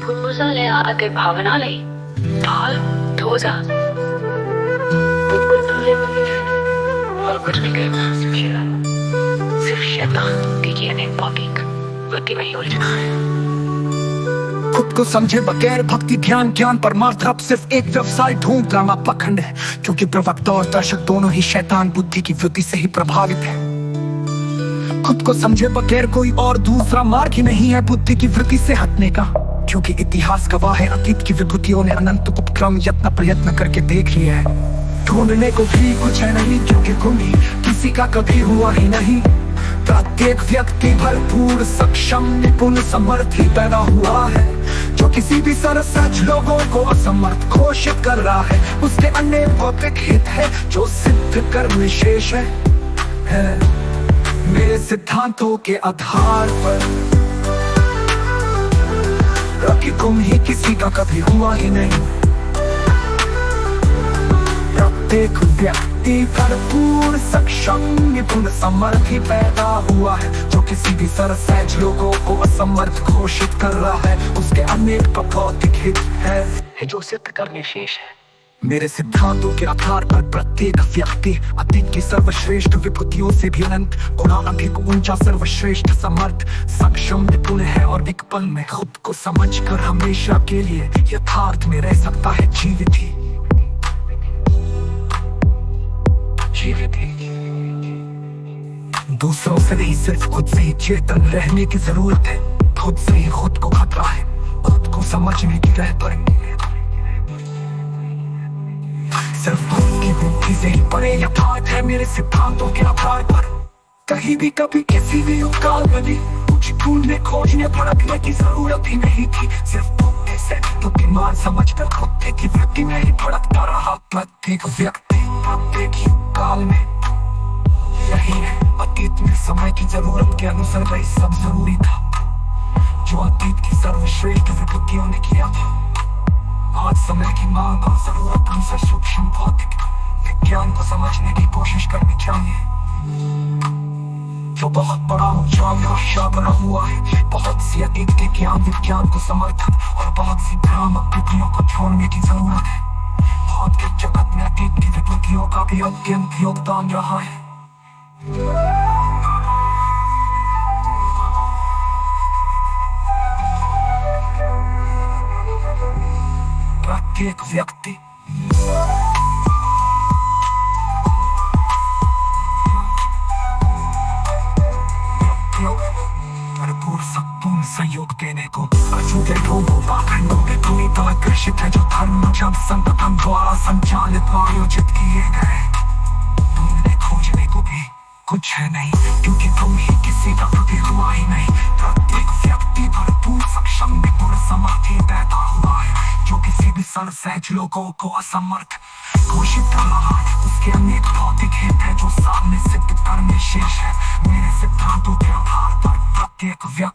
आते भावनालय भाल धोजा सिर्फ शैतान की ये भौतिक गति में ही उलझना है। खुद को समझे बगैर भक्ति ध्यान ज्ञान परमार्थ अब सिर्फ एक व्यवसाय ढूंढ लाना पखंड है, क्योंकि प्रवक्ता और दर्शक दोनों ही शैतान बुद्धि की वृत्ति से ही प्रभावित है। खुद को समझे बगैर कोई और दूसरा मार्ग ही नहीं है बुद्धि की वृत्ति से हटने का, क्योंकि इतिहास गवाह है अतीत की विभूतियों ने अनंत उपक्रम यत्न प्रयत्न करके देख लिया है। ढूंढने को भी कुछ है नहीं, क्योंकि गुम ही किसी का कभी हुआ ही नहीं। प्रत्येक व्यक्ति भरपूर सक्षम निपुण समर्थ ही पैदा हुआ है, जो किसी भी सरसज लोगों को असमर्थ घोषित कर रहा है। उसके अन्य भौतिक हित है जो सिद्ध कर्म शेष है। मेरे सिद्धांतों के आधार पर कि तुम ही किसी का कभी हुआ ही नहीं। प्रत्येक व्यक्ति भरपूर सक्षम निपुण समर्थ ही पैदा हुआ है, जो किसी भी सरसज लोगों को असमर्थ घोषित कर रहा है। उसके अनेक भौतिक हित है जो सिद्ध करने शेष है। मेरे सिद्धांतों के आधार पर प्रत्येक व्यक्ति अतीत की सर्वश्रेष्ठ विभूतियों से भी अनंत गुना अधिक ऊंचा सर्वश्रेष्ठ समर्थ सक्षम निपुण है, और एक पल में खुद को समझकर हमेशा के लिए यथार्थ में रह सकता है जीवित ही। दूसरों से नहीं, सिर्फ खुद से ही चेतन रहने की जरूरत है। खुद से ही खुद को खतरा है, खुद को समझने की रह पर सिर्फ की बुद्धि से ही परे यथार्थ है। मेरे सिद्धांतों के आधार पर कहीं भी कभी किसी भी काल में भी कुछ ढूंढने खोजने भटकने की जरूरत ही नहीं थी। सिर्फ बुद्धि से बुद्धिमान समझकर खुद की वृत्ति में ही भटकता रहा। प्रत्येक व्यक्ति प्रत्येक काल में यही है। अतीत में समय की जरूरत के अनुसार वही सब जरूरी था जो अतीत की सर्वश्रेष्ठ विभूतियों ने किया था। आज समय की मांग और जरूरत अनुसार सूक्ष्म भौतिक विज्ञान को समझने की कोशिश करनी चाहिए, जो बहुत बड़ा ऊंचा बना हुआ है। बहुत सी अतीत के ज्ञान विज्ञान को समर्थन और बहुत सी भ्रामक विधियों को छोड़ने की जरूरत है। भौतिक जगत में अतीत की विभूतियों का भी अत्यंत योगदान रहा है। प्रत्येक व्यक्ति भरपूर संपूर्ण सहयोग देने को अछूते लोगों पाखंडों के पुनीत आकर्षित है, जो धर्म जब संगठन द्वारा संचालित व आयोजित किए गए। ढूंढने खोजने को भी कुछ है नहीं, क्योंकि तुम ही किसी का कभी हुआ ही नहीं। प्रत्येक व्यक्ति भरपूर सक्षम निपुण समर्थ ही पैदा हुआ है, जो किसी भी सरसज लोगों को असमर्थ घोषित कर रहा है। उसके अनेक भौतिक हित है जो सामने सिद्ध करने शेष है। मेरे सिद्धांतों के आधार पर प्रत्येक व्यक्ति